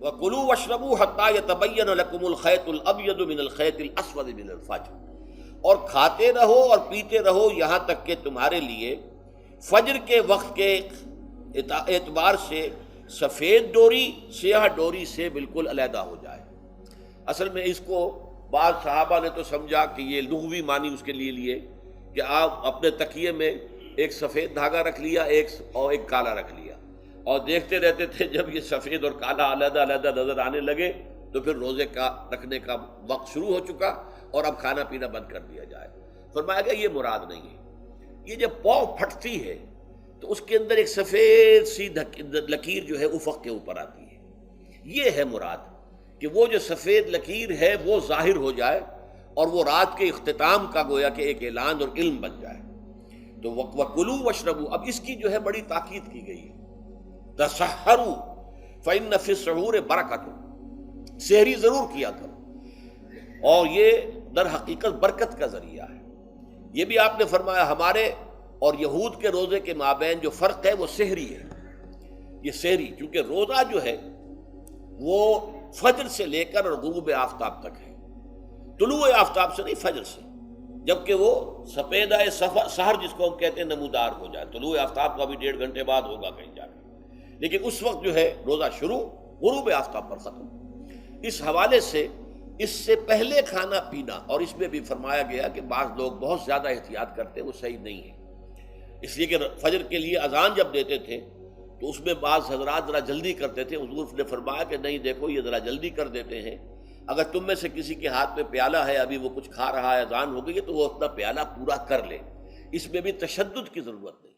وَكُلُوا وَاشْرَبُوا حَتَّى يَتَبَيَّنَ لَكُمُ الْخَيْطُ الْأَبْيَضُ مِنَ الْخَيْطِ الْأَسْوَدِ مِنَ الْفَجْرِ، اور کھاتے رہو اور پیتے رہو یہاں تک کہ تمہارے لیے فجر کے وقت کے اعتبار سے سفید ڈوری سیاہ ڈوری سے بالکل علیحدہ ہو جائے۔ اصل میں اس کو بعض صحابہ نے تو سمجھا کہ یہ لغوی معنی اس کے لیے کہ آپ اپنے تکیے میں ایک سفید دھاگا رکھ لیا اور ایک کالا رکھ لیا، اور دیکھتے رہتے تھے جب یہ سفید اور کالا علیحدہ علیحدہ نظر آنے لگے تو پھر روزے کا رکھنے کا وقت شروع ہو چکا اور اب کھانا پینا بند کر دیا جائے۔ فرمایا گیا یہ مراد نہیں ہے، یہ جب پاؤں پھٹتی ہے تو اس کے اندر ایک سفید سی لکیر جو ہے افق کے اوپر آتی ہے، یہ ہے مراد کہ وہ جو سفید لکیر ہے وہ ظاہر ہو جائے اور وہ رات کے اختتام کا گویا کہ ایک اعلان اور علم بن جائے۔ تو وَكُلُوا وَاشْرَبُوا، اب اس کی جو ہے بڑی تاکید کی گئی ہے، تَسَحَّرُوا فَإِنَّ فِي السَّحُورِ بَرَكَةٌ، سحری ضرور کیا کرو، اور یہ در حقیقت برکت کا ذریعہ ہے۔ یہ بھی آپ نے فرمایا ہمارے اور یہود کے روزے کے مابین جو فرق ہے وہ سحری ہے۔ یہ سحری چونکہ روزہ جو ہے وہ فجر سے لے کر اور غروب آفتاب تک ہے، طلوع آفتاب سے نہیں، فجر سے، جبکہ وہ سپیدہ سحر جس کو ہم کہتے ہیں نمودار ہو جائے۔ طلوع آفتاب کا بھی 1.5 گھنٹے بعد ہوگا کہیں جا کے، لیکن اس وقت جو ہے روزہ شروع، غروب آفتاب پر ختم۔ اس حوالے سے اس سے پہلے کھانا پینا، اور اس میں بھی فرمایا گیا کہ بعض لوگ بہت زیادہ احتیاط کرتے ہیں، وہ صحیح نہیں ہے، اس لیے کہ فجر کے لیے اذان جب دیتے تھے تو اس میں بعض حضرات ذرا جلدی کرتے تھے۔ حضور نے فرمایا کہ نہیں، دیکھو یہ ذرا جلدی کر دیتے ہیں، اگر تم میں سے کسی کے ہاتھ میں پیالہ ہے، ابھی وہ کچھ کھا رہا ہے، اذان ہو گئی ہے، تو وہ اپنا پیالہ پورا کر لے، اس میں بھی تشدد کی ضرورت نہیں۔